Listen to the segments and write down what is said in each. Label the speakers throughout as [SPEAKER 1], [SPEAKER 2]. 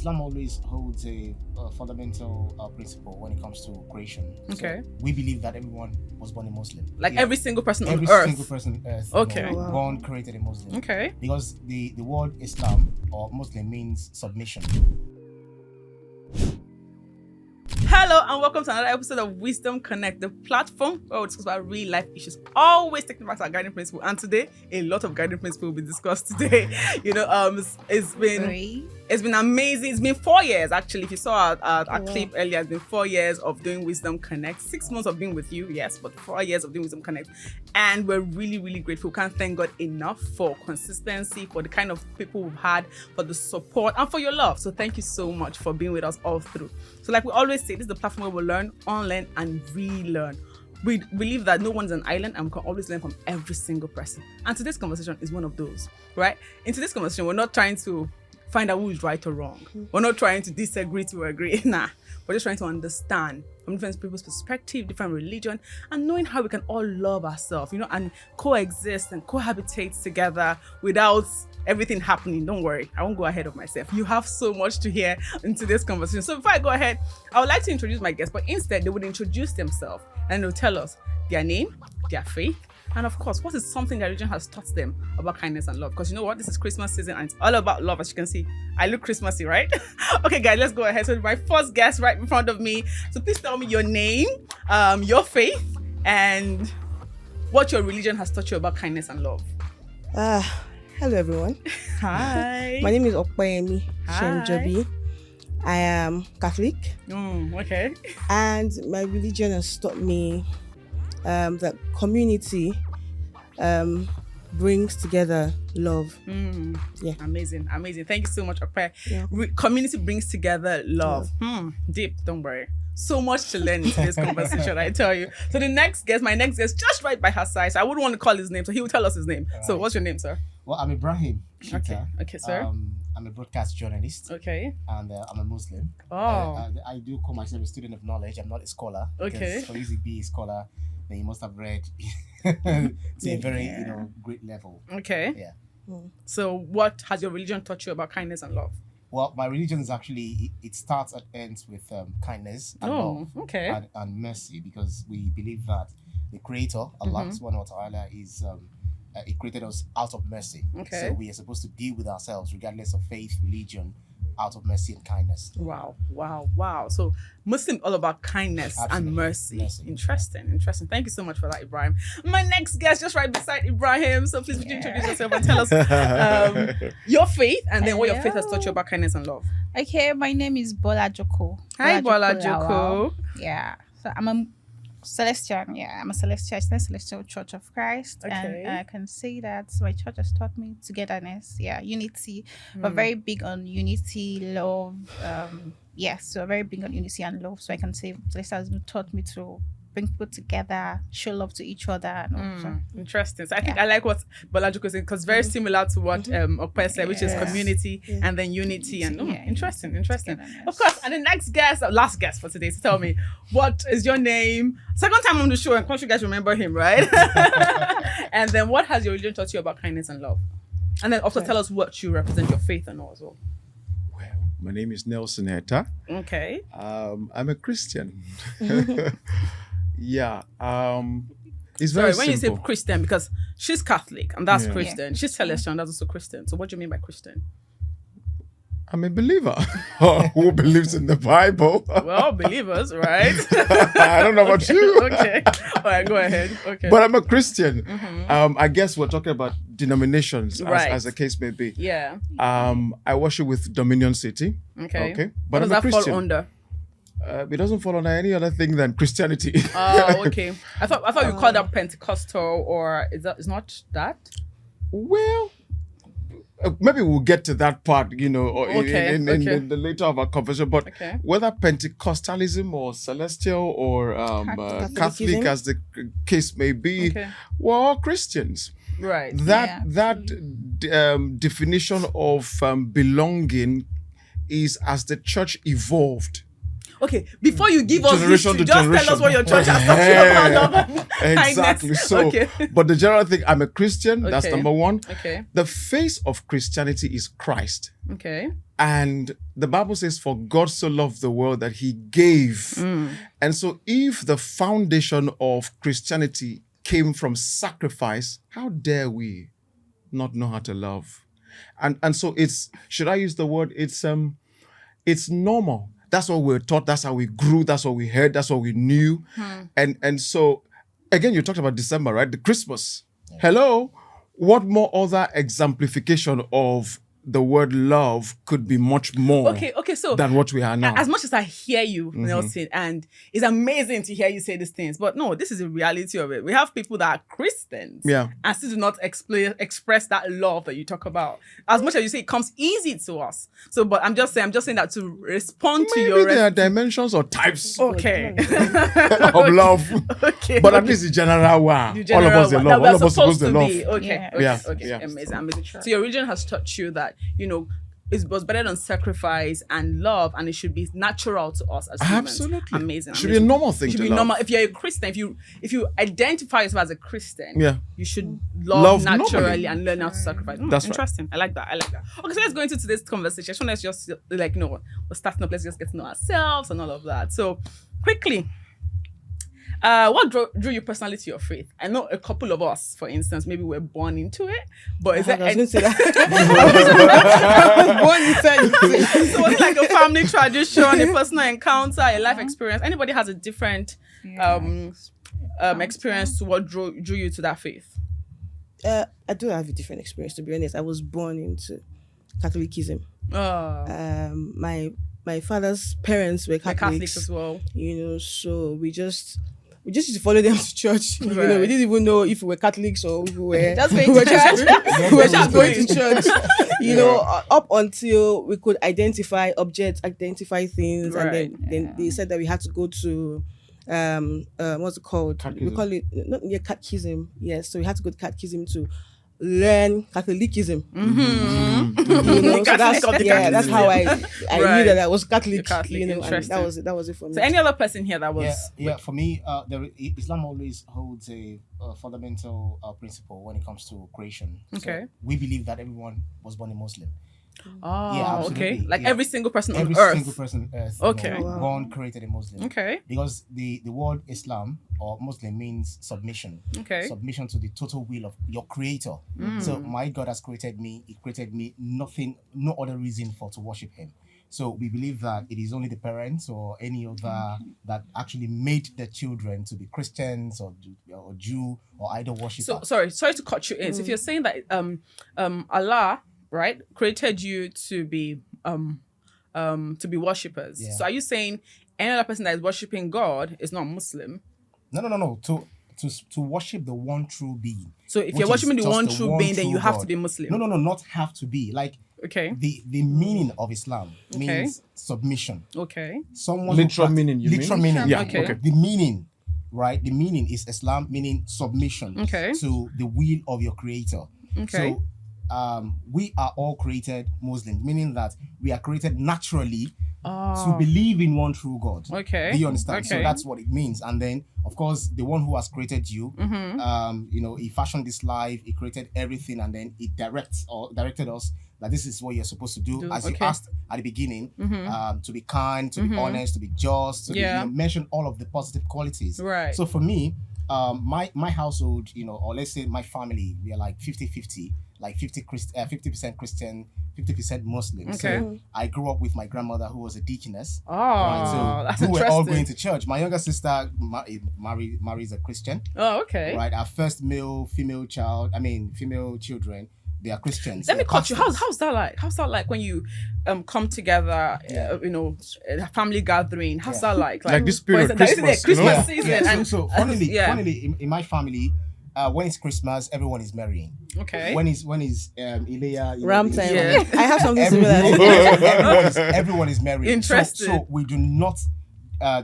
[SPEAKER 1] Islam always holds a fundamental principle when it comes to creation.
[SPEAKER 2] Okay.
[SPEAKER 1] So we believe that everyone was born a Muslim.
[SPEAKER 2] Like every single person on
[SPEAKER 1] every
[SPEAKER 2] earth.
[SPEAKER 1] single person on earth.
[SPEAKER 2] Okay.
[SPEAKER 1] Born created a Muslim.
[SPEAKER 2] Okay.
[SPEAKER 1] Because the word Islam or Muslim means submission.
[SPEAKER 2] Hello and welcome to another episode of Wisdom Connect, the platform where we discuss about real life issues, always taking back to our guiding principle. And today, a lot of guiding principle will be discussed today. It's been amazing. It's been 4 years actually. If you saw our clip earlier, it's been 4 years of doing Wisdom Connect. 6 months of being with you, yes, but 4 years of doing Wisdom Connect. And we're really, really grateful. We can't thank God enough for consistency, for the kind of people we've had, for the support, and for your love. So thank you so much for being with us all through. So like we always say, this is the platform where we learn, unlearn, and relearn. We believe that no one's an island and we can always learn from every single person. And today's conversation is one of those, right? In today's conversation, we're not trying to find out who is right or wrong. We're not trying to disagree to agree. Nah. We're just trying to understand from different people's perspective, different religion, and knowing how we can all love ourselves, and coexist and cohabitate together without everything happening. Don't worry, I won't go ahead of myself. You have so much to hear in today's conversation. So before I go ahead, I would like to introduce my guests, but instead they would introduce themselves and they'll tell us their name, their faith, and of course, what is something that religion has taught them about kindness and love? Because you know what? This is Christmas season and it's all about love, as you can see. I look Christmassy, right? Okay, guys, let's go ahead. So my first guest right in front of me. So please tell me your name, your faith, and what your religion has taught you about kindness and love.
[SPEAKER 3] Hello, everyone.
[SPEAKER 2] Hi.
[SPEAKER 3] My name is Openness Shemjobi. I am Catholic.
[SPEAKER 2] Okay.
[SPEAKER 3] And my religion has taught me that community brings together love. Yeah.
[SPEAKER 2] Amazing. Thank you so much, Ope.
[SPEAKER 3] Yeah.
[SPEAKER 2] Community brings together love. Deep, don't worry. So much to learn in today's conversation, I tell you. So my next guest, just right by her side. So I wouldn't want to call his name, so he will tell us his name. So what's your name, sir?
[SPEAKER 1] Well, I'm Ibrahim.
[SPEAKER 2] Okay, sir.
[SPEAKER 1] I'm a broadcast journalist.
[SPEAKER 2] Okay.
[SPEAKER 1] And I'm a Muslim. I do call myself a student of knowledge. I'm not a scholar.
[SPEAKER 2] Okay.
[SPEAKER 1] For you to be a scholar, then you must have read to a very great level.
[SPEAKER 2] Okay.
[SPEAKER 1] Yeah.
[SPEAKER 2] So what has your religion taught you about kindness and love?
[SPEAKER 1] Well, my religion is actually, it starts and ends with kindness and love and mercy, because we believe that the Creator, Allah subhanahu wa ta'ala, is He created us out of mercy.
[SPEAKER 2] Okay.
[SPEAKER 1] So we are supposed to deal with ourselves, regardless of faith, religion, out of mercy and kindness.
[SPEAKER 2] Wow. So Muslim all about kindness and mercy. Interesting. Thank you so much for that, Ibrahim. My next guest just right beside Ibrahim. So please would you introduce yourself and tell us your faith and then what your faith has taught you about kindness and love.
[SPEAKER 4] Okay, my name is Bola Joko.
[SPEAKER 2] Hi, Bola Joko.
[SPEAKER 4] Yeah. So I'm a Celestian. Yeah, I'm a Celestial. It's the Celestial Church of Christ.
[SPEAKER 2] Okay.
[SPEAKER 4] And I can say that my church has taught me togetherness. Yeah, unity. We're very big on unity, love. So very big on unity and love. So I can say Celestial has taught me to bring people together, show love to each other.
[SPEAKER 2] Interesting. So I think I like what Bolajoko said, because very similar to what Okpe said, which is community and then unity. And interesting. Of course. And the last guest for today, so tell me, what is your name? Second time on the show, and of course you guys remember him, right? And then what has your religion taught you about kindness and love? And then also tell us what you represent, your faith and all as well.
[SPEAKER 5] Well, my name is Nelson Heta.
[SPEAKER 2] Okay.
[SPEAKER 5] I'm a Christian. Yeah, it's
[SPEAKER 2] Sorry,
[SPEAKER 5] very simple.
[SPEAKER 2] when you say Christian, because she's Catholic and that's Christian. She's Celestial and that's also Christian. So what do you mean by Christian?
[SPEAKER 5] I'm a believer who believes in the Bible.
[SPEAKER 2] Well, believers, right?
[SPEAKER 5] I don't know about you.
[SPEAKER 2] Okay. All right, go ahead. Okay.
[SPEAKER 5] But I'm a Christian. I guess we're talking about denominations as the case may be.
[SPEAKER 2] Yeah.
[SPEAKER 5] I worship with Dominion City.
[SPEAKER 2] Okay.
[SPEAKER 5] But
[SPEAKER 2] what does
[SPEAKER 5] I'm a
[SPEAKER 2] that
[SPEAKER 5] Christian.
[SPEAKER 2] fall under?
[SPEAKER 5] It doesn't fall under any other thing than Christianity.
[SPEAKER 2] Oh, okay. I thought you called that Pentecostal, or it's not that?
[SPEAKER 5] Well, maybe we'll get to that part, in the later of our conversation. But whether Pentecostalism or Celestial or Catholic, as the case may be, we're all Christians.
[SPEAKER 2] Right.
[SPEAKER 5] That definition of belonging is as the church evolved.
[SPEAKER 2] Okay, before you give us
[SPEAKER 5] Generation
[SPEAKER 2] history,
[SPEAKER 5] to
[SPEAKER 2] just
[SPEAKER 5] generation.
[SPEAKER 2] tell us what your church has taught you about love and
[SPEAKER 5] Exactly.
[SPEAKER 2] kindness.
[SPEAKER 5] So,
[SPEAKER 2] Okay.
[SPEAKER 5] but the general thing, I'm a Christian. That's
[SPEAKER 2] Okay.
[SPEAKER 5] number one.
[SPEAKER 2] Okay.
[SPEAKER 5] The face of Christianity is Christ.
[SPEAKER 2] Okay.
[SPEAKER 5] And the Bible says, for God so loved the world that he gave. And so if the foundation of Christianity came from sacrifice, how dare we not know how to love? And so it's, should I use the word? It's normal. That's what we're taught. That's how we grew. That's what we heard. That's what we knew. And so, again, you talked about December, right? The Christmas. Yeah. Hello. What more other exemplification of the word love could be much more
[SPEAKER 2] so
[SPEAKER 5] than what we are now?
[SPEAKER 2] As much as I hear you, Nelson, and it's amazing to hear you say these things, but no, this is the reality of it. We have people that are Christians and still do not express that love that you talk about. As much as you say it comes easy to us. So, but I'm just saying that to respond to your...
[SPEAKER 5] Maybe there are dimensions or types
[SPEAKER 2] of
[SPEAKER 5] love. But at least the general one. All of us they love. All of us supposed to love.
[SPEAKER 2] Okay. Amazing. So your religion has taught you that, it was better than sacrifice and love, and it should be natural to us as humans.
[SPEAKER 5] Absolutely.
[SPEAKER 2] Amazing.
[SPEAKER 5] It should be a normal thing
[SPEAKER 2] to
[SPEAKER 5] love.
[SPEAKER 2] Normal. If you're a Christian, if you identify yourself as a Christian, you should love naturally normally. And learn how to sacrifice.
[SPEAKER 5] That's
[SPEAKER 2] interesting. Right. I like that. Okay, so let's go into today's conversation. So let's just we're starting up. Let's just get to know ourselves and all of that. So quickly. What drew you personally to your faith? I know a couple of us, for instance, maybe we're born into it, but is there... I was going to say that. I was born into it. So it's like a family tradition, a personal encounter, a life experience. Anybody has a different experience to what drew you to that faith?
[SPEAKER 3] I do have a different experience, to be honest. I was born into Catholicism. My father's parents were Catholics
[SPEAKER 2] as well.
[SPEAKER 3] So we just used to follow them to church. We didn't even know if we were Catholics or if we were just going to church. We were just going to church. Up until we could identify objects, identify things, and then they said that we had to go to what's it called?
[SPEAKER 5] Catechism.
[SPEAKER 3] We call it catechism. Yes, so we had to go to catechism to learn Catholicism. So that's how I knew that I was Catholic. And that was it for me.
[SPEAKER 2] So any other person here that was
[SPEAKER 1] for me, Islam always holds a fundamental principle when it comes to creation.
[SPEAKER 2] Okay.
[SPEAKER 1] So we believe that everyone was born a Muslim.
[SPEAKER 2] Okay. Like every single person on earth.
[SPEAKER 1] Every single person on earth.
[SPEAKER 2] Okay.
[SPEAKER 1] Born created a Muslim.
[SPEAKER 2] Okay.
[SPEAKER 1] Because the word Islam or Muslim means submission.
[SPEAKER 2] Okay.
[SPEAKER 1] Submission to the total will of your creator. So my God has created me. He created me. No other reason to worship him. So we believe that it is only the parents or any other that actually made the children to be Christians or Jew or idol worshippers.
[SPEAKER 2] So sorry to cut you in. So if you're saying that Allah, right, created you to be worshippers. So are you saying any other person that is worshiping God is not Muslim?
[SPEAKER 1] No. To worship the one true being.
[SPEAKER 2] So if you're worshiping the one true being, then you have to be Muslim.
[SPEAKER 1] No, not have to be. Like the meaning of Islam means submission.
[SPEAKER 2] Okay.
[SPEAKER 5] Literal meaning,
[SPEAKER 1] literal meaning.
[SPEAKER 5] Yeah.
[SPEAKER 2] Okay.
[SPEAKER 1] The meaning, right? The meaning is Islam meaning submission to the will of your creator.
[SPEAKER 2] Okay.
[SPEAKER 1] So we are all created Muslims, meaning that we are created naturally to believe in one true God.
[SPEAKER 2] Okay.
[SPEAKER 1] Do you understand?
[SPEAKER 2] Okay.
[SPEAKER 1] So that's what it means. And then, of course, the one who has created you, he fashioned this life, he created everything, and then he directed us that this is what you're supposed to do. As you asked at the beginning, to be kind, to be honest, to be just, to mention all of the positive qualities.
[SPEAKER 2] Right.
[SPEAKER 1] So for me, my household, or let's say my family, we are like 50-50. Like 50% Christian, 50% Muslim.
[SPEAKER 2] Okay.
[SPEAKER 1] So I grew up with my grandmother who was a deaconess.
[SPEAKER 2] Oh,
[SPEAKER 1] right?
[SPEAKER 2] that's
[SPEAKER 1] we
[SPEAKER 2] interesting.
[SPEAKER 1] were all going to church. My younger sister marries a Christian.
[SPEAKER 2] Oh, okay.
[SPEAKER 1] Right. Our first female children, they are Christians.
[SPEAKER 2] Let me cut you. How's that like? How's that like when you come together, a family gathering? How's that like?
[SPEAKER 5] Like this period, Christmas
[SPEAKER 2] season.
[SPEAKER 1] Yeah. So funnily, in my family, when it's Christmas, everyone is marrying.
[SPEAKER 2] Okay.
[SPEAKER 1] When it's Ilea,
[SPEAKER 3] Ram time. I have something similar.
[SPEAKER 1] Everyone is marrying.
[SPEAKER 2] Interesting.
[SPEAKER 1] So we do not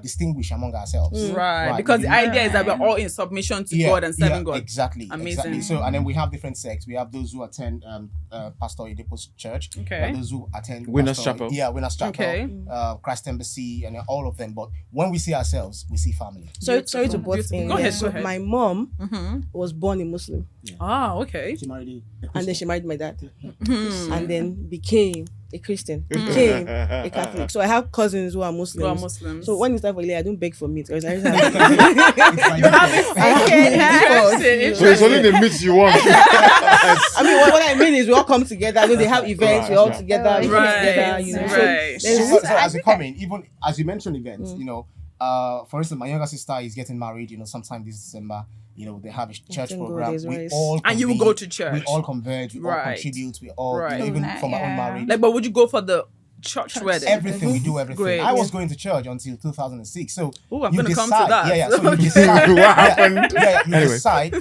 [SPEAKER 1] distinguish among ourselves.
[SPEAKER 2] Right. Because the idea is that we're all in submission to God and serving God.
[SPEAKER 1] Exactly.
[SPEAKER 2] Amazing.
[SPEAKER 1] Exactly. So, and then we have different sects. We have those who attend Pastor Idepo's church.
[SPEAKER 2] Okay.
[SPEAKER 1] We have those who attend
[SPEAKER 5] Winners Chapel.
[SPEAKER 1] Yeah, Winners Chapel.
[SPEAKER 2] Okay.
[SPEAKER 1] Christ Embassy, and all of them. But when we see ourselves, we see family.
[SPEAKER 3] Sorry to butt in.
[SPEAKER 2] Go ahead.
[SPEAKER 3] So my mom was born a Muslim.
[SPEAKER 2] Okay.
[SPEAKER 1] She married
[SPEAKER 3] And then she married my dad. And then became a Christian, became a Catholic. So I have cousins who are Muslims. So when it's time for Ilya, I don't beg for meat because I just have
[SPEAKER 5] So it's only the meat you want.
[SPEAKER 3] I mean, what I mean is we all come together. I mean, they have events, we're all together, we come together, you know.
[SPEAKER 1] So as you come in, even as you mentioned events, for instance, my younger sister is getting married, sometime this December. They have a church program. We all
[SPEAKER 2] and you will go to church.
[SPEAKER 1] We all converge. We all contribute. We all, even for my own marriage.
[SPEAKER 2] Like, but would you go for the church wedding?
[SPEAKER 1] Everything, we do everything.
[SPEAKER 2] Great.
[SPEAKER 1] I was going to church until 2006. So
[SPEAKER 2] I'm going to come to that.
[SPEAKER 1] Yeah. So you decide.
[SPEAKER 5] What happened?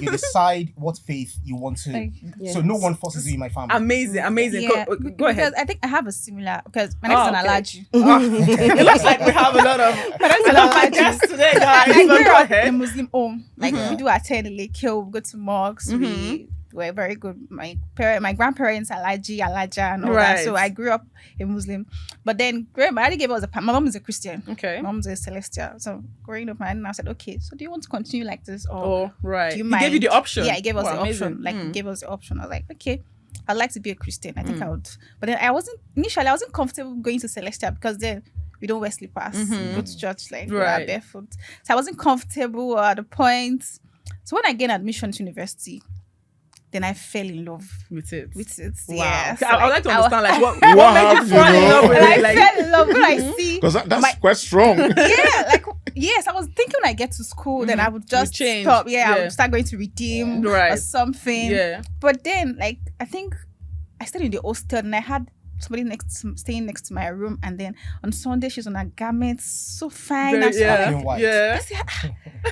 [SPEAKER 1] You decide what faith you want to. So no one forces you in my family.
[SPEAKER 2] Amazing.
[SPEAKER 4] Yeah,
[SPEAKER 2] Go ahead.
[SPEAKER 4] Because I think I have a similar, because my next is an allergy.
[SPEAKER 2] It looks like we have a lot of guests today, guys.
[SPEAKER 4] I grew
[SPEAKER 2] Go
[SPEAKER 4] up
[SPEAKER 2] ahead.
[SPEAKER 4] in a Muslim home. Like we do attend Lake Hill, we go to mosques. We were very good. My grandparents Alaja and all that. So I grew up a Muslim. But then my daddy gave us my mom is a Christian.
[SPEAKER 2] Okay.
[SPEAKER 4] My mom's a Celestial. So growing up, my dad said, okay, so do you want to continue like this, or do you mind?
[SPEAKER 2] He gave you the option.
[SPEAKER 4] Yeah, he gave us the
[SPEAKER 2] amazing.
[SPEAKER 4] option. Like he gave us the option. I was like, okay, I'd like to be a Christian. I think I would. But then I wasn't comfortable going to Celestial because then we don't wear slippers. We go to church we are barefoot. So I wasn't comfortable at the point. So when I gained admission to university, then I fell in love
[SPEAKER 2] with it.
[SPEAKER 4] Wow.
[SPEAKER 2] Yeah. So I would like to understand what
[SPEAKER 5] made
[SPEAKER 2] you fall in love with it.
[SPEAKER 4] I fell in love when I see.
[SPEAKER 5] Because that's quite strong.
[SPEAKER 4] Yes, I was thinking when I get to school, then I would just stop. Yeah, I would start going to Redeem or something. Yeah. But then, I think I stayed in the hostel and I had somebody staying next to my room, and then on Sunday she's on her garments so fine.
[SPEAKER 1] I
[SPEAKER 4] said,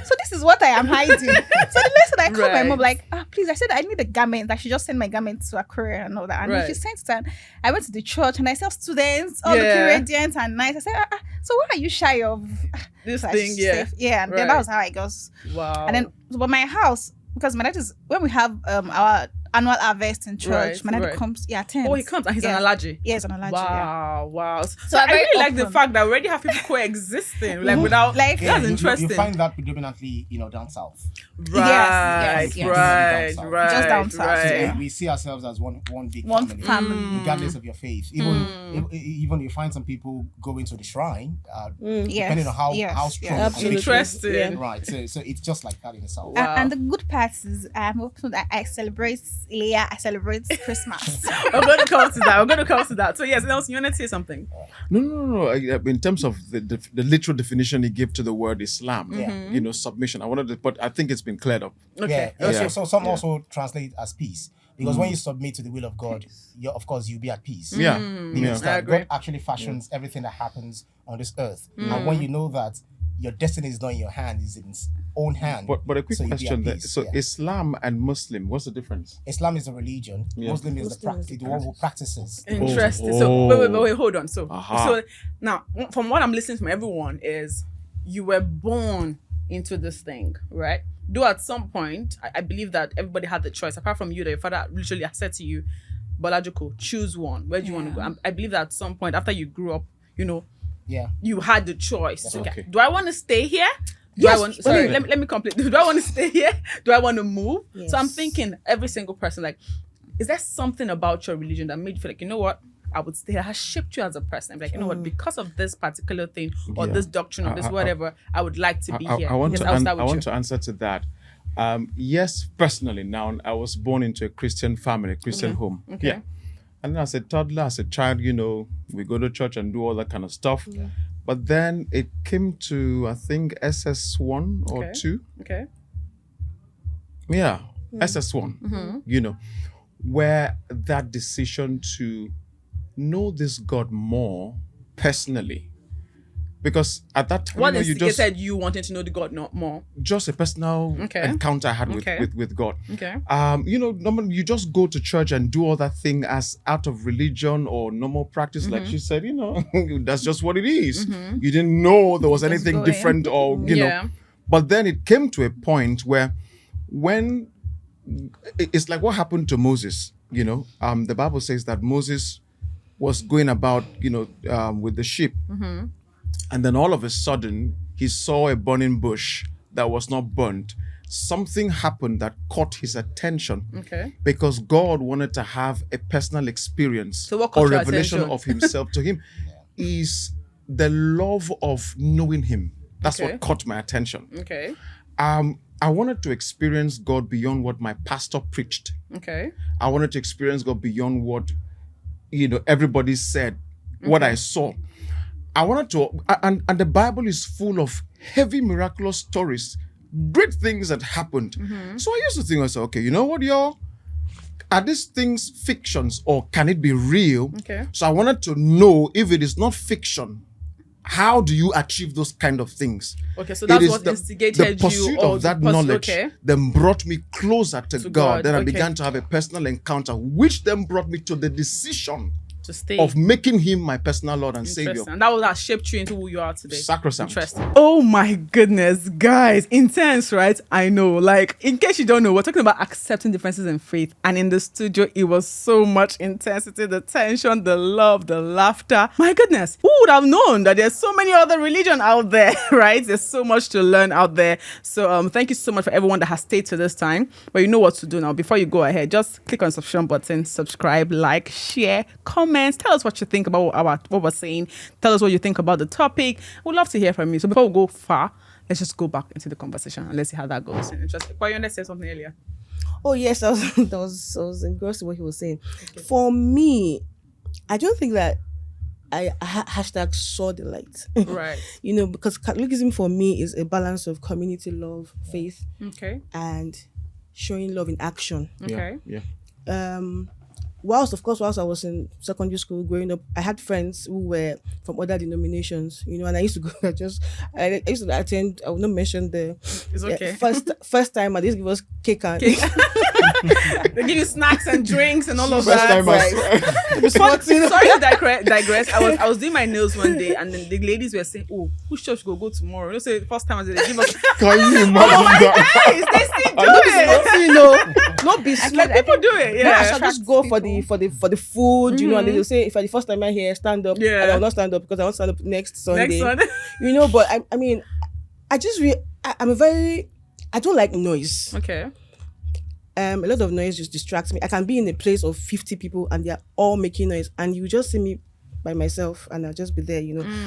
[SPEAKER 4] so this is what I am hiding. So the next time I called my mom, please, I said I need a garment. That she just sent my garment to a courier and all that. And then she sent it, and I went to the church and I saw students all looking radiant and nice. I said, so what are you shy of
[SPEAKER 2] this thing?
[SPEAKER 4] And then that was how I got.
[SPEAKER 2] Wow.
[SPEAKER 4] And then but my house, because my dad is, when we have our annual harvest in church, my dad comes, attends.
[SPEAKER 2] Oh, he comes and he's an allergy.
[SPEAKER 4] Yeah, he's an allergy.
[SPEAKER 2] Wow.
[SPEAKER 4] So
[SPEAKER 2] I really like the fact that we already have people coexisting, without that's interesting.
[SPEAKER 1] You find that predominantly, down south.
[SPEAKER 2] Right.
[SPEAKER 4] Just down south.
[SPEAKER 1] So we see ourselves as one big family, regardless of your faith. Even you find some people going to the shrine, depending on how strong.
[SPEAKER 3] Absolutely.
[SPEAKER 2] Interesting.
[SPEAKER 1] Right. So it's just like that in the south.
[SPEAKER 4] And the good part is, I celebrate Leah, I celebrate Christmas.
[SPEAKER 2] We're going to come to that. So yes, Nelson, you want to say something?
[SPEAKER 5] No. In terms of the literal definition he gave to the word Islam, submission. But I think it's been cleared up.
[SPEAKER 1] Okay. So some also translate as peace. Because when you submit to the will of God, you'll be at peace.
[SPEAKER 5] Yeah.
[SPEAKER 1] God actually fashions everything that happens on this earth. And when you know that your destiny is not in your hand, it's in his own hand.
[SPEAKER 5] But a quick question there. So Islam and Muslim, what's the difference?
[SPEAKER 1] Islam is a religion. Muslim is the one who practices.
[SPEAKER 2] Interesting. So wait, hold on. So now, from what I'm listening from everyone is, you were born into this thing, right? Though at some point, I believe that everybody had the choice, apart from you, that your father literally said to you, biological, choose one. Where do you want to go? I believe that at some point, after you grew up, you had the choice. Okay. Do I want to stay here? Let me complete. Do I want to stay here? Do I want to move? Yes. So I'm thinking every single person, is there something about your religion that made you feel like, you know what? I would stay here. Has shaped you as a person. I'm like, you know what? Because of this particular thing or this doctrine or this whatever, I would like to be here.
[SPEAKER 5] I want to answer to that. Yes, personally, now I was born into a Christian family, Christian home. Okay. Yeah. And then as a toddler, as a child, we go to church and do all that kind of stuff. Yeah. But then it came to, I think, SS1 or 2.
[SPEAKER 2] Okay.
[SPEAKER 5] Yeah, SS1, where that decision to know this God more personally Because at that time,
[SPEAKER 2] what instigated you wanting to know the God not more?
[SPEAKER 5] Just a personal encounter I had with God. Normally you just go to church and do all that thing as out of religion or normal practice, like she said. That's just what it is. You didn't know there was anything different, or know. But then it came to a point where, when it's like what happened to Moses. The Bible says that Moses was going about, with the sheep. And then all of a sudden, he saw a burning bush that was not burnt. Something happened that caught his attention. Because God wanted to have a personal experience or revelation of himself to him. Is the love of knowing him. That's what caught my attention. I wanted to experience God beyond what my pastor preached. I wanted to experience God beyond what, everybody said, what I saw. I wanted to, and the Bible is full of heavy, miraculous stories, great things that happened. So I used to think, I said, okay, you know what, y'all? Are these things fictions, or can it be real? So I wanted to know, if it is not fiction, how do you achieve those kind of things?
[SPEAKER 2] So that's what instigated you.
[SPEAKER 5] The pursuit of that knowledge then brought me closer to God. Then I began to have a personal encounter, which then brought me to the decision
[SPEAKER 2] to stay,
[SPEAKER 5] of making him my personal Lord and Savior.
[SPEAKER 2] And that was that shaped you into who you are today.
[SPEAKER 5] Sacrosanct.
[SPEAKER 2] Interesting. Oh my goodness, guys. Intense, right? I know. Like, in case you don't know, we're talking about accepting differences in faith. And in the studio, it was so much intensity, the tension, the love, the laughter. My goodness. Who would have known that there's so many other religions out there, right? There's so much to learn out there. So thank you so much for everyone that has stayed to this time. But you know what to do now. Before you go ahead, just click on the subscription button, subscribe, like, share, comment. Tell us what you think about what we're saying. Tell us what you think about the topic. We'd love to hear from you. So before we go far, let's just go back into the conversation and let's see how that goes. Interesting. But you said something earlier.
[SPEAKER 3] Oh yes, I was engrossed in what he was saying. For me, I don't think that I hashtag saw the light.
[SPEAKER 2] Right.
[SPEAKER 3] Because Catholicism for me is a balance of community love, faith, and showing love in action. Whilst I was in secondary school growing up, I had friends who were from other denominations, and I used to go. I used to attend. I will not mention the.
[SPEAKER 2] It's okay.
[SPEAKER 3] First time, they used to give us cake.
[SPEAKER 2] They give you snacks and drinks and all of that.
[SPEAKER 3] Sorry
[SPEAKER 2] to digress. I was doing my nails one day, and then the ladies were saying, "Oh, which church go tomorrow?" You say the first time I said, they give us.
[SPEAKER 5] Can you imagine that?
[SPEAKER 2] Guys, they still do it.
[SPEAKER 3] Not be
[SPEAKER 2] like people do it. Yeah,
[SPEAKER 3] I shall just go for the food, and they'll say, if I the first time I'm here, stand up. And I will not stand up because I want to stand up next Sunday. But I mean, I don't like noise. A lot of noise just distracts me. I can be in a place of 50 people and they're all making noise, and you just see me by myself and I'll just be there.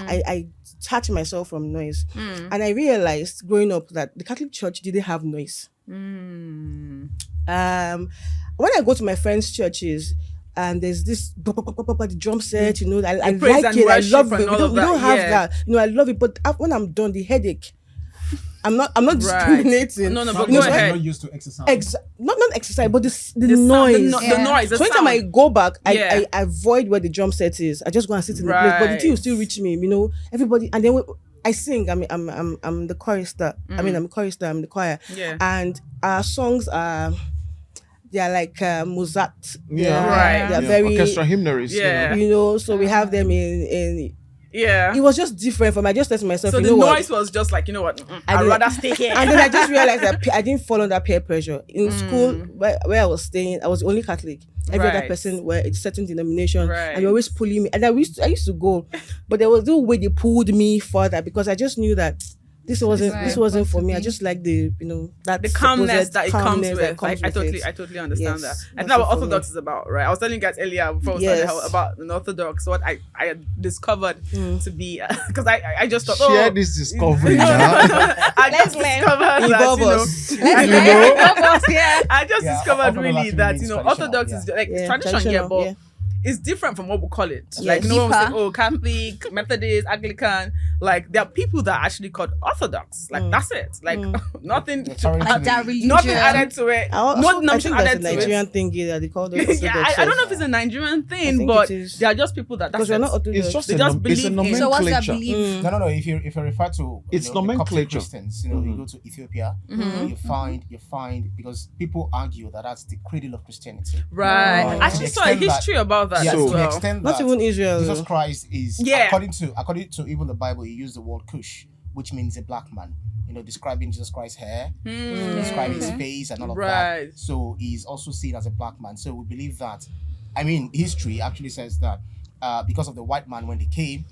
[SPEAKER 3] I detach myself from noise. And I realized growing up that the Catholic Church didn't have noise. When I go to my friends' churches and there's this the drum set, I like it, I love it. We don't have that. I love it, but when I'm done, the headache. I'm not discriminating.
[SPEAKER 2] No, but go ahead.
[SPEAKER 1] Not used to exercise.
[SPEAKER 3] Not exercise, but the noise.
[SPEAKER 2] The noise.
[SPEAKER 3] So anytime I go back, I avoid where the drum set is. I just go and sit in the place. But the thing will still reach me. Everybody, and then I sing. I'm the chorister. I'm a chorister. I'm the choir. And our songs are. They are like Mozart. They're very
[SPEAKER 5] orchestra hymnaries.
[SPEAKER 3] So we have them in.
[SPEAKER 2] Yeah.
[SPEAKER 3] It was just different from I just said to myself,
[SPEAKER 2] so the noise was just like, I'd rather stay here.
[SPEAKER 3] And then I just realized that I didn't fall under peer pressure. In school, where I was staying, I was the only Catholic. Every other person were a certain denomination. And they always pulling me. And I used to go. But there was no way they pulled me further because I just knew that this wasn't for me. I just like the
[SPEAKER 2] the calmness that it comes with. I totally understand that. I think that's what Orthodox is about, right? I was telling you guys earlier before we started about an Orthodox, what I discovered to be because I just thought
[SPEAKER 5] share this discovery.
[SPEAKER 2] I just discovered that I just discovered really that Orthodox is like tradition, but it's different from what we call it.
[SPEAKER 3] Yes.
[SPEAKER 2] Like, no one will say,
[SPEAKER 4] Deeper.
[SPEAKER 2] oh, Catholic, Methodist, Anglican. Like, there are people that are actually called Orthodox. Like, that's it. Like, nothing
[SPEAKER 1] They're
[SPEAKER 2] to
[SPEAKER 1] trying to
[SPEAKER 2] add,
[SPEAKER 4] that religion.
[SPEAKER 2] nothing added to it.
[SPEAKER 3] I
[SPEAKER 2] Nothing
[SPEAKER 3] think that's
[SPEAKER 2] added
[SPEAKER 3] a
[SPEAKER 2] to
[SPEAKER 3] Nigerian
[SPEAKER 2] it.
[SPEAKER 3] thing that they call them.
[SPEAKER 2] Yeah, I don't know if it's a Nigerian thing,
[SPEAKER 3] think
[SPEAKER 2] but
[SPEAKER 3] it is.
[SPEAKER 2] they are just people that that's
[SPEAKER 3] because we're
[SPEAKER 2] it.
[SPEAKER 3] not Orthodox.
[SPEAKER 5] It's just
[SPEAKER 2] They
[SPEAKER 5] a,
[SPEAKER 2] just
[SPEAKER 5] nom- it's a
[SPEAKER 2] believe in-
[SPEAKER 4] So what's their
[SPEAKER 5] nomenclature.
[SPEAKER 4] belief?
[SPEAKER 1] No. If you refer to
[SPEAKER 5] It's
[SPEAKER 1] the Coptic
[SPEAKER 5] nomenclature.
[SPEAKER 1] Christians, you go to Ethiopia, you find because people argue that that's the cradle of Christianity.
[SPEAKER 2] Right.
[SPEAKER 1] Oh.
[SPEAKER 2] I actually
[SPEAKER 1] To
[SPEAKER 2] saw a
[SPEAKER 1] the extent
[SPEAKER 2] history about that
[SPEAKER 1] Yeah,
[SPEAKER 2] as
[SPEAKER 1] to the
[SPEAKER 2] well.
[SPEAKER 1] extent
[SPEAKER 3] Not
[SPEAKER 1] that
[SPEAKER 3] even Israel.
[SPEAKER 1] Jesus Christ is
[SPEAKER 2] Yeah.
[SPEAKER 1] according to even the Bible, he used the word Cush, which means a black man. Describing Jesus Christ's hair, describing his face and all of
[SPEAKER 2] Right.
[SPEAKER 1] that. So he's also seen as a black man. So we believe that. I mean, history actually says that because of the white man when they came,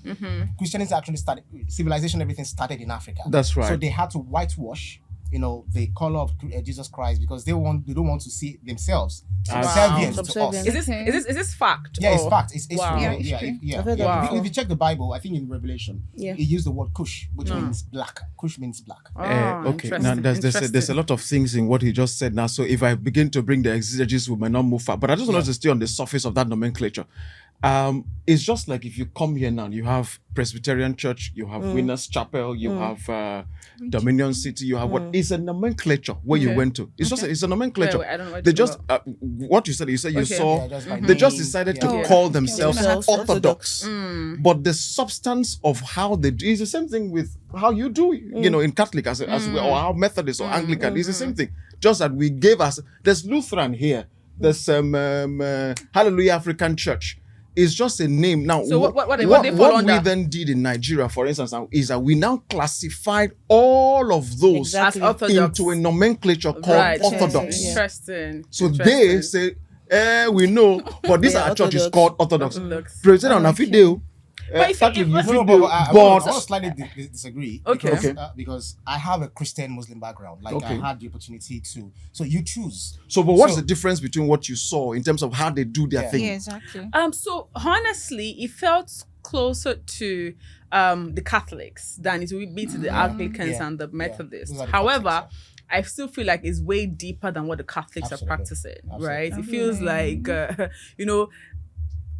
[SPEAKER 1] Christianity actually started. Civilization, everything started in Africa.
[SPEAKER 5] That's right.
[SPEAKER 1] So they had to whitewash, the color of Jesus Christ because they don't want to see themselves subservient to us.
[SPEAKER 3] Subservient.
[SPEAKER 2] Is this fact?
[SPEAKER 1] Yeah, it's
[SPEAKER 2] or-
[SPEAKER 1] fact. It's history.
[SPEAKER 2] Wow.
[SPEAKER 4] Yeah,
[SPEAKER 1] Yeah,
[SPEAKER 4] history.
[SPEAKER 1] yeah.
[SPEAKER 3] I've heard
[SPEAKER 1] yeah.
[SPEAKER 3] that
[SPEAKER 1] If you check the Bible, I think in Revelation,
[SPEAKER 3] Yeah.
[SPEAKER 1] it used the word Cush, which means black. Cush means black.
[SPEAKER 5] Okay, now there's a lot of things in what he just said now. So if I begin to bring the exegesis, we might not move far. But I just want us to stay on the surface of that nomenclature. It's just like if you come here now, you have Presbyterian Church, you have Winners Chapel, you have Dominion City, you have what is a nomenclature where you went to. It's just it's a nomenclature.
[SPEAKER 2] Wait, I don't know what
[SPEAKER 5] They
[SPEAKER 2] you're
[SPEAKER 5] just what you said. You said you
[SPEAKER 2] Okay.
[SPEAKER 5] saw.
[SPEAKER 1] Yeah, just by
[SPEAKER 5] They just
[SPEAKER 1] name.
[SPEAKER 5] decided
[SPEAKER 1] Yeah.
[SPEAKER 5] to
[SPEAKER 1] Yeah.
[SPEAKER 5] call themselves
[SPEAKER 3] Themselves
[SPEAKER 5] Orthodox. But the substance of how they do is the same thing with how you do, in Catholic as we, or how Methodist or Anglican is the same thing. Just that we gave us. There's Lutheran here. There's Hallelujah African Church. It's just a name. Now,
[SPEAKER 2] So what they fall
[SPEAKER 5] we
[SPEAKER 2] under?
[SPEAKER 5] then did in Nigeria, for instance, now, is that we now classified all of those
[SPEAKER 3] Exactly.
[SPEAKER 2] As Orthodox.
[SPEAKER 5] into a nomenclature called
[SPEAKER 2] Right.
[SPEAKER 5] Orthodox.
[SPEAKER 3] Yeah.
[SPEAKER 2] Interesting.
[SPEAKER 5] So they say, we know, but this
[SPEAKER 3] They are
[SPEAKER 5] our church is
[SPEAKER 3] Orthodox.
[SPEAKER 5] called Orthodox.
[SPEAKER 2] Orthodox.
[SPEAKER 5] President on Afideo.
[SPEAKER 2] But if-
[SPEAKER 5] Catholic,
[SPEAKER 2] if-
[SPEAKER 5] you
[SPEAKER 2] if-
[SPEAKER 5] feel
[SPEAKER 1] No, but I
[SPEAKER 5] but
[SPEAKER 1] want to slightly disagree.
[SPEAKER 2] Okay.
[SPEAKER 1] Because I have a Christian Muslim background. Like
[SPEAKER 5] Okay.
[SPEAKER 1] I had the opportunity to. So you choose.
[SPEAKER 5] so, but what's
[SPEAKER 1] So-
[SPEAKER 5] the difference between what you saw in terms of how they do their
[SPEAKER 1] Yeah.
[SPEAKER 5] thing?
[SPEAKER 4] Yeah, exactly.
[SPEAKER 2] So honestly, it felt closer to the Catholics than it would be to the Anglicans
[SPEAKER 1] Yeah.
[SPEAKER 2] and the
[SPEAKER 1] Yeah.
[SPEAKER 2] Methodists.
[SPEAKER 1] Those are the
[SPEAKER 2] However,
[SPEAKER 1] Catholics,
[SPEAKER 2] I still feel like it's way deeper than what the Catholics
[SPEAKER 1] Absolutely.
[SPEAKER 2] are practicing,
[SPEAKER 1] Absolutely.
[SPEAKER 2] right? It feels like,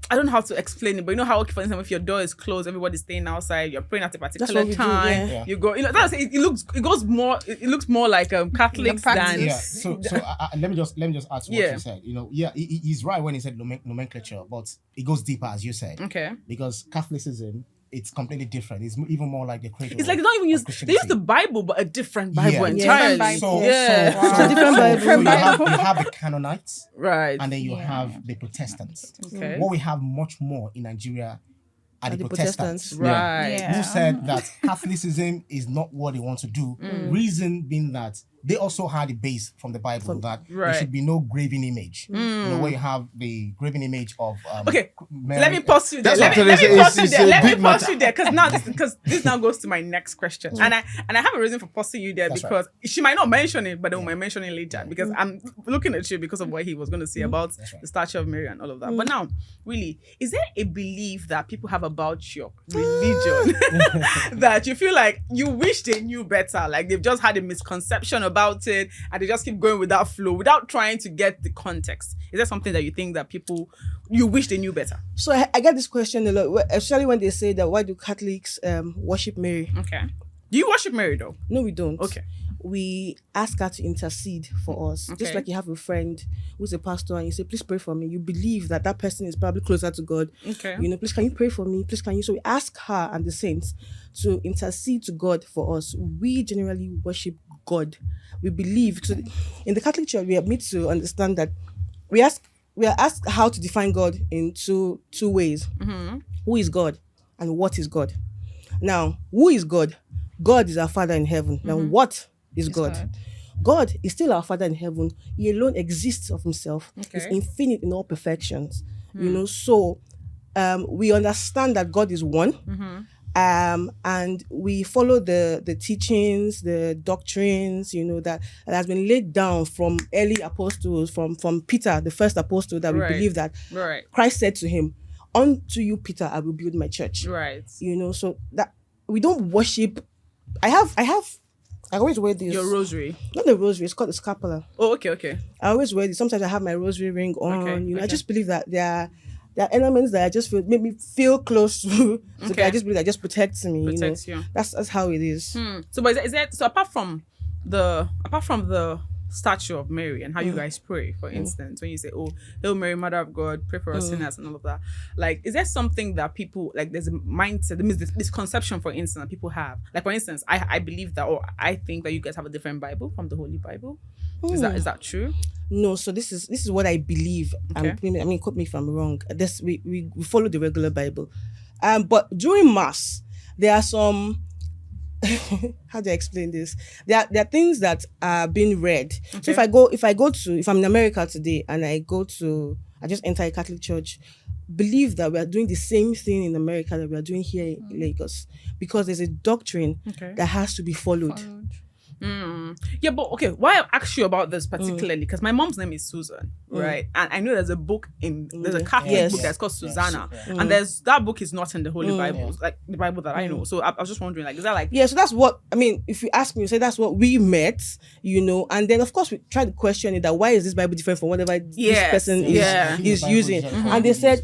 [SPEAKER 2] I don't know how to explain it, but you know how, for instance, if your door is closed, everybody's staying outside, you're praying at a particular
[SPEAKER 3] what we do,
[SPEAKER 2] time,
[SPEAKER 3] yeah.
[SPEAKER 1] Yeah.
[SPEAKER 2] you go, that's it looks more like Catholics
[SPEAKER 4] The
[SPEAKER 2] than
[SPEAKER 4] practice.
[SPEAKER 1] Yeah. So let me just add to what
[SPEAKER 2] Yeah.
[SPEAKER 1] you said. He's right when he said nomenclature, but it goes deeper, as you said.
[SPEAKER 2] Okay.
[SPEAKER 1] Because Catholicism, it's completely different. It's even more like the cradle.
[SPEAKER 2] It's like they don't even
[SPEAKER 1] of
[SPEAKER 2] use, they use the Bible, but a different Bible
[SPEAKER 1] Yeah.
[SPEAKER 2] entirely.
[SPEAKER 4] Different
[SPEAKER 1] So,
[SPEAKER 2] Yeah.
[SPEAKER 1] so, so,
[SPEAKER 3] Different
[SPEAKER 1] so,
[SPEAKER 3] Bible.
[SPEAKER 1] so you have the Canaanites,
[SPEAKER 2] Right.
[SPEAKER 1] and then you
[SPEAKER 4] Yeah.
[SPEAKER 1] have the Protestants.
[SPEAKER 2] Okay.
[SPEAKER 1] What we have much more in Nigeria are the Protestants.
[SPEAKER 2] Right.
[SPEAKER 4] Yeah.
[SPEAKER 1] Who said that Catholicism is not what they want to do? Reason being that they also had a base from the Bible that there
[SPEAKER 2] Right.
[SPEAKER 1] should be no graven image. Where you have the graven image of
[SPEAKER 2] Okay,
[SPEAKER 1] Mary.
[SPEAKER 2] let me pause you there.
[SPEAKER 5] That's
[SPEAKER 2] Let
[SPEAKER 5] what
[SPEAKER 2] me
[SPEAKER 5] I'm trying to say.
[SPEAKER 2] pause you
[SPEAKER 5] It's
[SPEAKER 2] there.
[SPEAKER 5] a
[SPEAKER 2] Let me
[SPEAKER 5] big
[SPEAKER 2] pause
[SPEAKER 5] matter.
[SPEAKER 2] you there because this now goes to my next question, and I have a reason for pausing you there
[SPEAKER 1] That's
[SPEAKER 2] because she might not mention it, but then we might mention it later because I'm looking at you because of what he was going to say about
[SPEAKER 1] right.
[SPEAKER 2] the statue of Mary and all of that. But now, really, is there a belief that people have about your religion that you feel like you wish they knew better, like they've just had a misconception about it and they just keep going with that flow without trying to get the context? Is there something that you think that you wish they knew better?
[SPEAKER 3] So I get this question a lot, especially when they say that why do Catholics worship Mary?
[SPEAKER 2] Okay. Do you worship Mary though?
[SPEAKER 3] No, we don't.
[SPEAKER 2] Okay.
[SPEAKER 3] We ask her to intercede for us. Just
[SPEAKER 2] Okay.
[SPEAKER 3] like you have a friend who's a pastor and you say, please pray for me. You believe that that person is probably closer to God.
[SPEAKER 2] Okay.
[SPEAKER 3] Please can you pray for me? Please can you? So we ask her and the saints to intercede to God for us. We generally worship God. We believe. So in the Catholic Church, we are made to understand that we are asked how to define God in two ways. Who is God and what is God? Now, who is God? God is our Father in heaven. Now, what is God? God is still our Father in heaven. He alone exists of himself. He's
[SPEAKER 2] Okay.
[SPEAKER 3] infinite in all perfections. So we understand that God is one. And we follow the teachings, the doctrines, that has been laid down from early apostles, from Peter, the first apostle, that we
[SPEAKER 2] Right.
[SPEAKER 3] believe that
[SPEAKER 2] Right.
[SPEAKER 3] Christ said to him, unto you, Peter, I will build my church.
[SPEAKER 2] Right.
[SPEAKER 3] So that we don't worship. I always wear this.
[SPEAKER 2] Your rosary.
[SPEAKER 3] Not the rosary, it's called the scapula.
[SPEAKER 2] Oh, okay.
[SPEAKER 3] I always wear this. Sometimes I have my rosary ring on.
[SPEAKER 2] Okay,
[SPEAKER 3] I
[SPEAKER 2] okay.
[SPEAKER 3] just believe that there there are elements that I just feel make me feel close to. So I just believe that just protects me.
[SPEAKER 2] Protects you.
[SPEAKER 3] That's how it is.
[SPEAKER 2] So, but is that so? Apart from the statue of Mary and how you guys pray, for instance, when you say, "Oh, Hail Mary, Mother of God, pray for us sinners," and all of that, like, is there something that people like? There's a mindset, this misconception, for instance, that people have. Like, for instance, I believe that, or I think that you guys have a different Bible from the Holy Bible. Is that true?
[SPEAKER 3] No, so this is what I believe.
[SPEAKER 2] Okay.
[SPEAKER 3] I mean, quote me if I'm wrong. This we follow the regular Bible, but during Mass there are some. How do I explain this? There are things that are being read. Okay. So if I'm in America today and I just enter a Catholic church, believe that we are doing the same thing in America that we are doing here in Lagos, because there's a doctrine that has to be followed.
[SPEAKER 2] Yeah, but okay, why I asked you about this particularly, because my mom's name is Susan, right? And I know there's a book there's a Catholic book that's called Susanna, and that book is not in the Holy Bible, like the Bible that I know. So I was just wondering, like, is that like...
[SPEAKER 3] Yeah, so that's what, I mean, if you ask me, you say that's what we met, and then of course we try to question it, that why is this Bible different from whatever this person is using? And they said...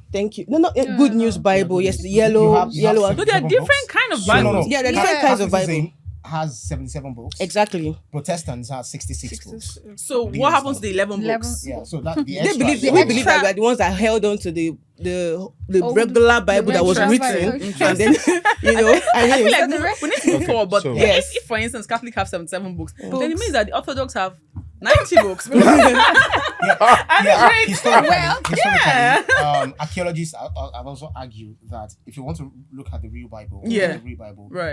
[SPEAKER 3] Thank you. No, Good News Bible. Yes, the yellow.
[SPEAKER 2] No, there are different kind of Bibles.
[SPEAKER 3] Yeah, there are different kinds of Bible.
[SPEAKER 1] Has 77 books.
[SPEAKER 3] Exactly.
[SPEAKER 1] Protestants have 66 books.
[SPEAKER 2] So what happens to the 11 books?
[SPEAKER 1] Yeah, so that the
[SPEAKER 3] we believe that we are the ones that held on to the regular Bible that was written, and then
[SPEAKER 2] I feel like we need to move forward. But if for instance Catholics have 77 books, then it means that the Orthodox have 90 books.
[SPEAKER 1] Archaeologists have also argued that if you want to look at the real Bible, you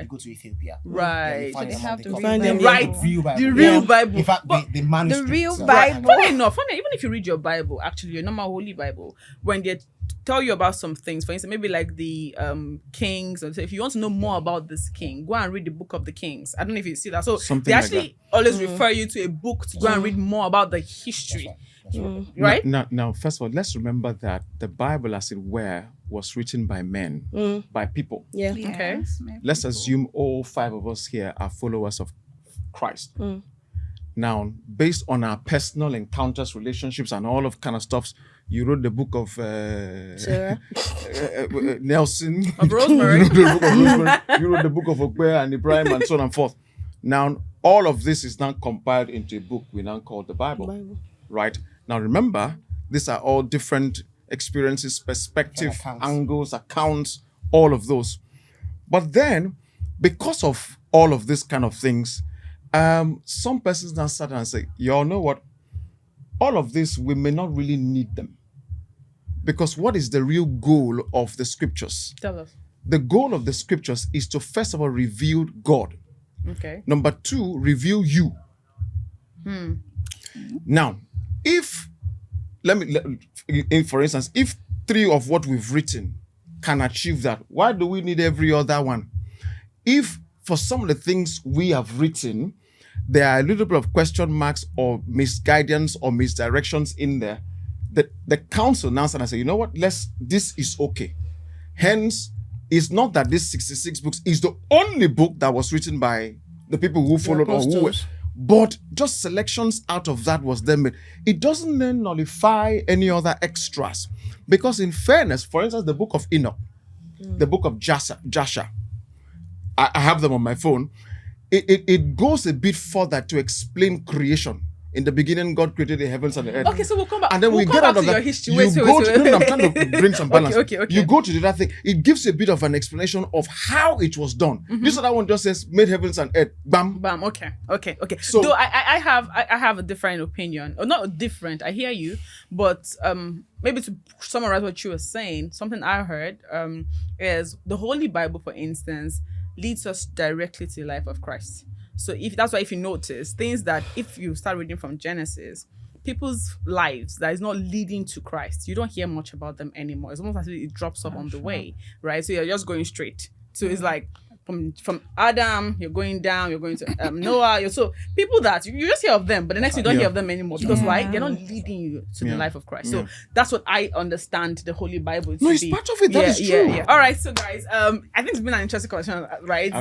[SPEAKER 1] go to Ethiopia.
[SPEAKER 2] Right.
[SPEAKER 4] So they have to
[SPEAKER 2] find
[SPEAKER 4] read
[SPEAKER 2] the real Bible.
[SPEAKER 1] In fact, the manuscript.
[SPEAKER 4] The real Bible.
[SPEAKER 2] Funny enough, even if you read your Bible, actually your normal Holy Bible, when they tell you about some things, for instance, maybe like the kings, and so if you want to know more about this king, go and read the book of the kings. I don't know if you see that. So they actually always refer you to a book to go and read more about the history. Right?
[SPEAKER 5] Now, first of all, let's remember that the Bible, as it were, was written by men, by people.
[SPEAKER 3] Yeah.
[SPEAKER 2] Okay.
[SPEAKER 5] Let's assume all 5 of us here are followers of Christ. Now, based on our personal encounters, relationships, and all of kind of stuff, you wrote the book of Nelson.
[SPEAKER 2] Of Rosemary.
[SPEAKER 5] You wrote the book of Okwe and Ibrahim and so on and forth. Now, all of this is now compiled into a book we now call the Bible. Right? Now, remember, these are all different experiences, perspective, angles, accounts, all of those. But then, because of all of these kind of things, some persons now start and say, y'all know what? All of this, we may not really need them. Because what is the real goal of the scriptures?
[SPEAKER 2] Tell us.
[SPEAKER 5] The goal of the scriptures is to, first of all, reveal God.
[SPEAKER 2] Okay.
[SPEAKER 5] Number 2, reveal you. Now, for instance, if 3 of what we've written can achieve that, why do we need every other one? If for some of the things we have written, there are a little bit of question marks or misguidance or misdirections in there, the council now said, I say, you know what, this is okay. Hence, it's not that this 66 books is the only book that was written by the people who followed or who were, but just selections out of that was then made. It doesn't then nullify any other extras. Because in fairness, for instance, the book of Enoch, the book of Jasher, I have them on my phone. It goes a bit further to explain creation. In the beginning, God created the heavens and the earth.
[SPEAKER 2] Okay, so we'll come back.
[SPEAKER 5] And then we get out of that. Your history. Wait. I'm trying to bring some balance.
[SPEAKER 2] Okay.
[SPEAKER 5] You go to the other thing. It gives you a bit of an explanation of how it was done. This other one just says, made heavens and earth. Bam.
[SPEAKER 2] Bam. Okay. So, though I have a different opinion. Or not different. I hear you. But maybe to summarize what you were saying, something I heard is the Holy Bible, for instance, leads us directly to the life of Christ. So that's why if you notice things that if you start reading from Genesis, people's lives that is not leading to Christ, you don't hear much about them anymore. It's almost as if it drops off on the way, right? So you're just going straight. So it's like from Adam, you're going down, you're going to Noah. So people that you just hear of them, but the next you don't hear of them anymore because why? They're not leading you to the life of Christ. So that's what I understand the Holy Bible to be.
[SPEAKER 5] No, it's part of it. That is true.
[SPEAKER 2] Yeah. All right, so guys, I think it's been an interesting conversation, right?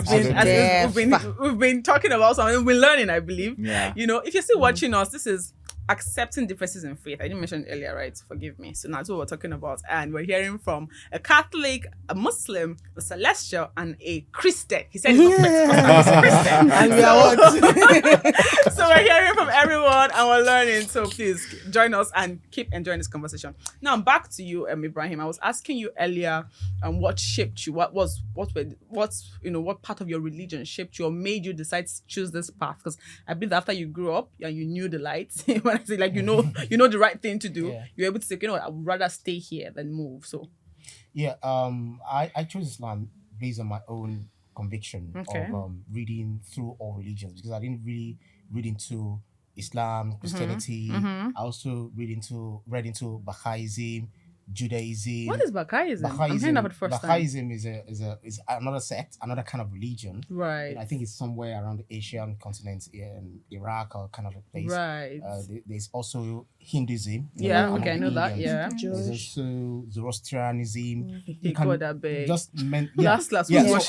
[SPEAKER 2] We've been talking about something, we've been learning, I believe.
[SPEAKER 5] Yeah.
[SPEAKER 2] You know, if you're still watching us, this is accepting differences in faith. I didn't mention it earlier, right? Forgive me. So that's what we're talking about. And we're hearing from a Catholic, a Muslim, a Celestial, and a Christian. He said he's a Christian.
[SPEAKER 3] And we are what?
[SPEAKER 2] So we're hearing from everyone and we're learning. So please join us and keep enjoying this conversation. Now back to you, Ibrahim. I was asking you earlier what shaped you? What part of your religion shaped you or made you decide to choose this path? Because I believe after you grew up and you knew the light, when I say like you know the right thing to do, you're able to say, I would rather stay here than move. So
[SPEAKER 1] I chose Islam based on my own conviction of reading through all religions, because I didn't really read into Islam, Christianity. I also read into Baha'ism, Judaism.
[SPEAKER 2] What is Baha'ism? I'm hearing about it first time.
[SPEAKER 1] Baha'ism is another sect, another kind of religion.
[SPEAKER 2] Right.
[SPEAKER 1] I think it's somewhere around the Asian continent, in Iraq or kind of a place.
[SPEAKER 2] Right.
[SPEAKER 1] There's also Hinduism.
[SPEAKER 2] Yeah, okay, I know that. Yeah.
[SPEAKER 1] There's also Zoroastrianism.
[SPEAKER 2] You can that big.
[SPEAKER 1] Just
[SPEAKER 2] Last.
[SPEAKER 1] Yeah. So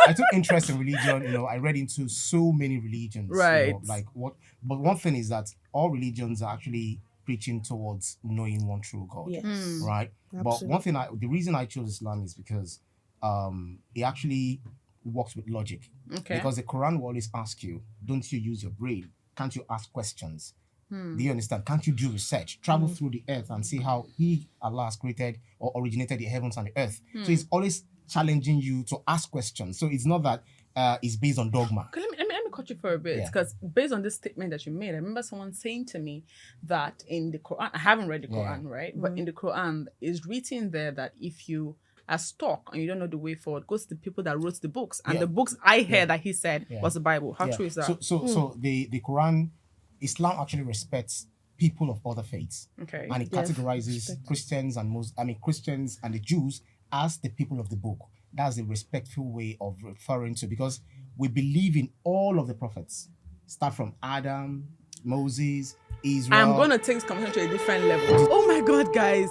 [SPEAKER 1] I took interest in religion. I read into so many religions.
[SPEAKER 2] Right.
[SPEAKER 1] But one thing is that all religions are actually preaching towards knowing one true God.
[SPEAKER 3] Yes.
[SPEAKER 1] Right.
[SPEAKER 3] Absolutely.
[SPEAKER 1] But the reason I chose Islam is because it actually works with logic.
[SPEAKER 2] Okay.
[SPEAKER 1] Because the Quran will always ask you, don't you use your brain? Can't you ask questions? Do you understand? Can't you do research? Travel through the earth and see how Allah has created or originated the heavens and the earth. So it's always challenging you to ask questions. So it's not that it's based on dogma.
[SPEAKER 2] Okay, let me cut you for a bit, because based on this statement that you made, I remember someone saying to me that in the Quran, I haven't read the Quran, right? But in the Quran, it's written there that if you are stuck and you don't know the way forward, go to the people that wrote the books. And the books I heard that he said was the Bible. How true is that?
[SPEAKER 1] So the Quran, Islam actually respects people of other faiths.
[SPEAKER 2] Okay.
[SPEAKER 1] And it categorizes Christians and the Jews as the people of the book. That's a respectful way of referring to, because we believe in all of the prophets. Start from Adam, Moses, Israel.
[SPEAKER 2] I'm going to take this conversation to a different level. Oh my God, guys.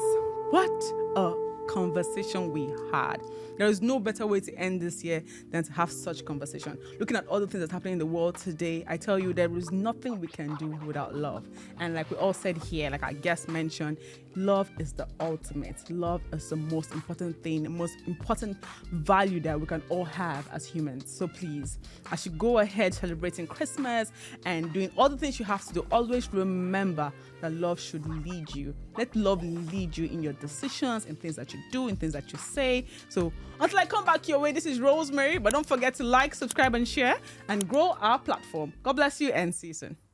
[SPEAKER 2] What a conversation we had. There is no better way to end this year than to have such conversation. Looking at all the things that's happening in the world today, I tell you, there is nothing we can do without love. And like we all said here, like our guest mentioned, love is the ultimate. Love is the most important thing, the most important value that we can all have as humans. So please, as you go ahead celebrating Christmas and doing all the things you have to do, always remember that love should lead you. Let love lead you in your decisions, in things that you do, in things that you say. So until I come back your way, this is Rosemary, but don't forget to like, subscribe, and share, and grow our platform. God bless you and see you soon.